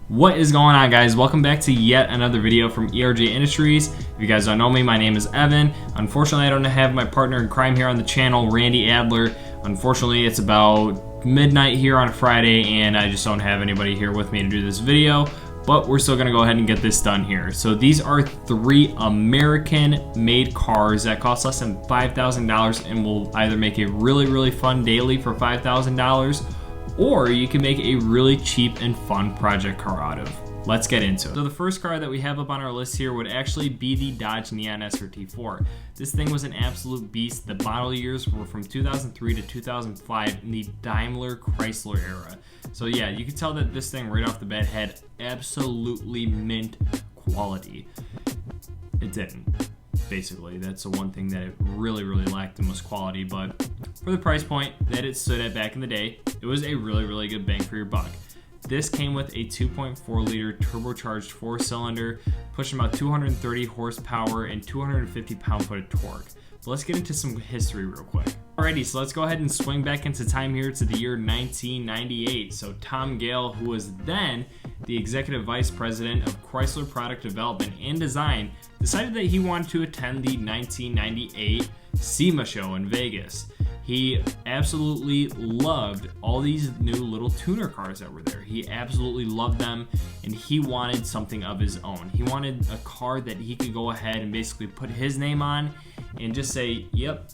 What is going on, guys? Welcome back to yet another video from ERJ Industries. If you guys don't know me, my name is Evan. Unfortunately, I don't have my partner in crime here on the channel, Randy Adler. Unfortunately, it's about midnight here on a Friday and I just don't have anybody here with me to do this video, but we're still gonna go ahead and get this done here. So these are 3 American-made cars that cost less than $5,000 and will either make a really fun daily for $5,000, or you can make a really cheap and fun project car out of. Let's get into it. So the first car that we have up on our list here would actually be the Dodge Neon SRT4. This thing was an absolute beast. The model years were from 2003 to 2005 in the Daimler Chrysler era. So yeah, you can tell that this thing right off the bat had absolutely mint quality. It didn't. Basically, that's the one thing that it really lacked in was quality, but for the price point that it stood at back in the day, it was a really good bang for your buck. This came with a 2.4 liter turbocharged 4-cylinder, pushing about 230 horsepower and 250 pound-foot of torque. But let's get into some history real quick. Alrighty, so let's go ahead and swing back into time here to the year 1998. So Tom Gale, who was then the executive vice president of Chrysler Product Development and Design, decided that he wanted to attend the 1998 SEMA show in Vegas. He absolutely loved all these new little tuner cars that were there. He absolutely loved them, and he wanted something of his own. He wanted a car that he could go ahead and basically put his name on and just say, yep,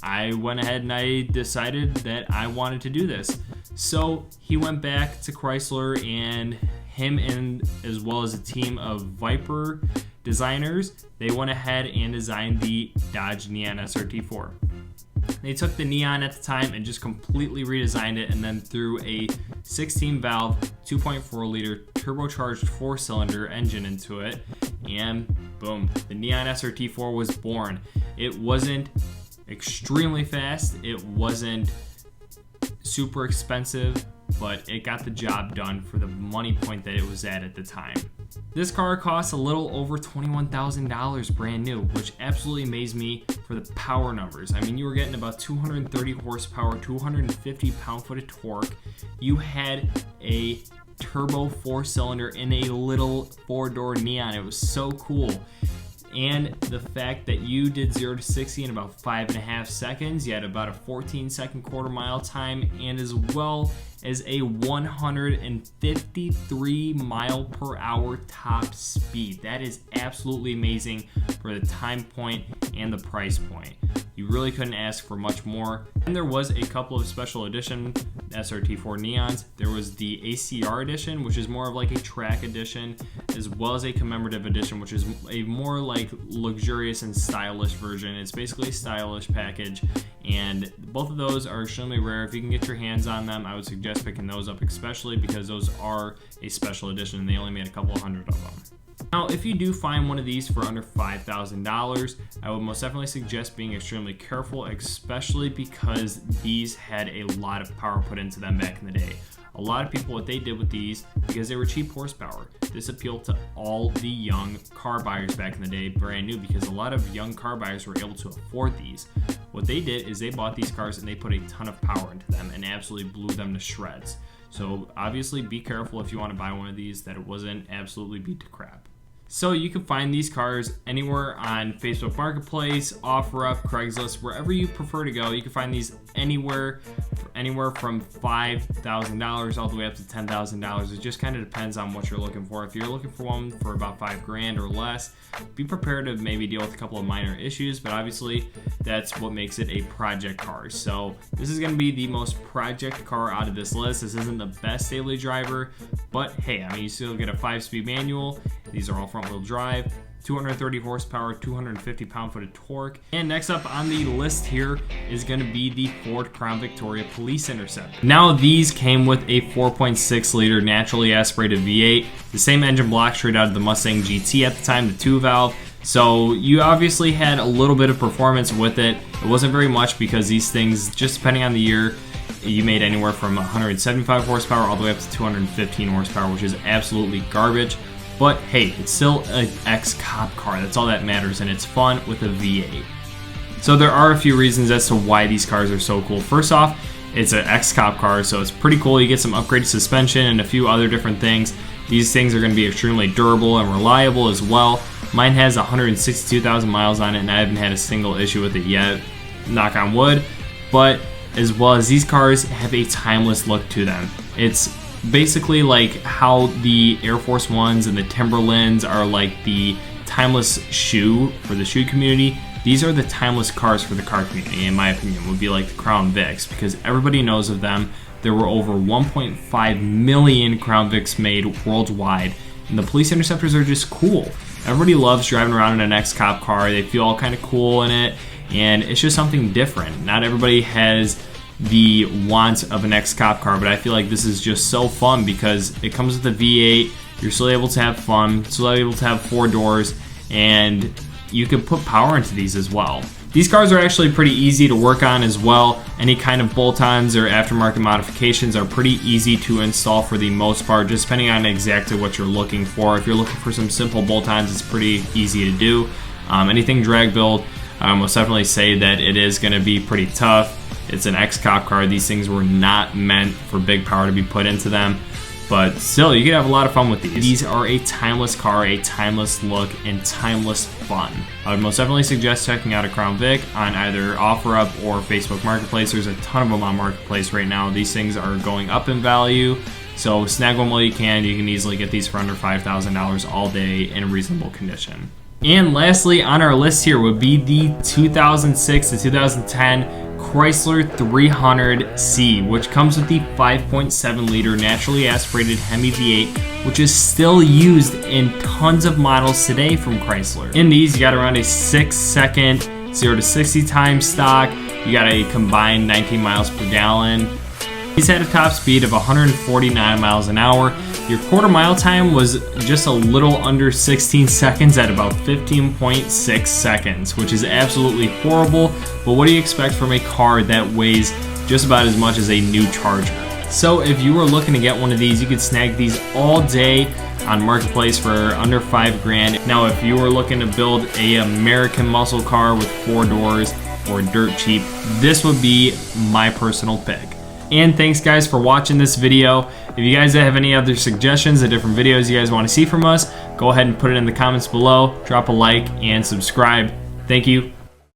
I went ahead and I decided that I wanted to do this. So he went back to Chrysler, and him and as well as a team of Viper designers, they went ahead and designed the Dodge Neon SRT4. They took the Neon at the time and just completely redesigned it, and then threw a 16-valve, 2.4 liter turbocharged 4-cylinder engine into it, and boom, the Neon SRT4 was born. It wasn't extremely fast, it wasn't super expensive, but it got the job done for the money point that it was at the time. This car costs a little over $21,000 brand new, which absolutely amazed me for the power numbers. I mean, you were getting about 230 horsepower, 250 pound-foot of torque. You had a turbo 4-cylinder in a little 4-door Neon. It was so cool. And the fact that you did 0 to 60 in about 5.5 seconds, you had about a 14-second quarter-mile time, and as well as a 153 mile per hour top speed. That is absolutely amazing for the time point and the price point. You really couldn't ask for much more. And there was a couple of special edition SRT4 Neons. There was the ACR edition, which is more of like a track edition, as well as a commemorative edition, which is a more like luxurious and stylish version. It's basically a stylish package, and both of those are extremely rare. If you can get your hands on them, I would suggest picking those up, especially because those are a special edition and they only made a couple hundred of them. Now, if you do find one of these for under $5,000, I would most definitely suggest being extremely careful, especially because these had a lot of power put into them back in the day. A lot of people, what they did with these, because they were cheap horsepower, this appealed to all the young car buyers back in the day, brand new, because a lot of young car buyers were able to afford these. What they did is they bought these cars and they put a ton of power into them and absolutely blew them to shreds. So obviously be careful if you want to buy one of these that it wasn't absolutely beat to crap. So you can find these cars anywhere on Facebook Marketplace, OfferUp, Craigslist, wherever you prefer to go. You can find these anywhere from $5,000 all the way up to $10,000. It just kind of depends on what you're looking for. If you're looking for one for about $5,000 or less, be prepared to maybe deal with a couple of minor issues, but obviously that's what makes it a project car. So this is going to be the most project car out of this list. This isn't the best daily driver, but hey, I mean, you still get a 5-speed manual. These are all front-wheel drive, 230 horsepower, 250 pound-foot of torque. And next up on the list here is going to be the Ford Crown Victoria Police Interceptor. Now these came with a 4.6 liter naturally aspirated V8, the same engine block straight out of the Mustang GT at the time, the 2-valve. So you obviously had a little bit of performance with it. It wasn't very much because these things, just depending on the year, you made anywhere from 175 horsepower all the way up to 215 horsepower, which is absolutely garbage. But hey, it's still an ex-cop car. That's all that matters, and it's fun with a V8. So there are a few reasons as to why these cars are so cool. First off, It's an X-Cop car, so it's pretty cool. You get some upgraded suspension and a few other different things. These things are going to be extremely durable and reliable as well. Mine has 162,000 miles on it, and I haven't had a single issue with it yet, knock on wood. But as well as these cars have a timeless look to them. It's basically like how the Air Force Ones and the Timberlands are like the timeless shoe for the shoe community. These are the timeless cars for the car community, in my opinion, would be like the Crown Vics, because everybody knows of them. There were over 1.5 million Crown Vics made worldwide, and the police interceptors are just cool. Everybody loves driving around in an X-Cop car. They feel all kind of cool in it, and it's just something different. Not everybody has the want of an X-Cop car, but I feel like this is just so fun because it comes with a V8. You're still able to have fun, still able to have 4 doors, and you can put power into these as well. These cars are actually pretty easy to work on as well. Any kind of bolt-ons or aftermarket modifications are pretty easy to install for the most part, just depending on exactly what you're looking for. If you're looking for some simple bolt-ons, it's pretty easy to do. Anything drag build, I most definitely say that it is going to be pretty tough. It's an X-Cop car. These things were not meant for big power to be put into them. But still, you can have a lot of fun with these. These are a timeless car, a timeless look, and timeless fun. I would most definitely suggest checking out a Crown Vic on either OfferUp or Facebook Marketplace. There's a ton of them on Marketplace right now. These things are going up in value, so snag one while you can. You can easily get these for under $5,000 all day in reasonable condition. And lastly on our list here would be the 2006 to 2010 Chrysler 300C, which comes with the 5.7 liter naturally aspirated Hemi V8, which is still used in tons of models today from Chrysler. In these, you got around a 6-second 0 to 60 time stock. You got a combined 19 miles per gallon. These had a top speed of 149 miles an hour. Your quarter mile time was just a little under 16 seconds at about 15.6 seconds, which is absolutely horrible, but what do you expect from a car that weighs just about as much as a new Charger? So if you were looking to get one of these, you could snag these all day on Marketplace for under $5,000. Now if you were looking to build a American muscle car with 4 doors for dirt cheap, this would be my personal pick. And thanks guys for watching this video. If you guys have any other suggestions of different videos you guys want to see from us, go ahead and put it in the comments below. Drop a like and subscribe. Thank you.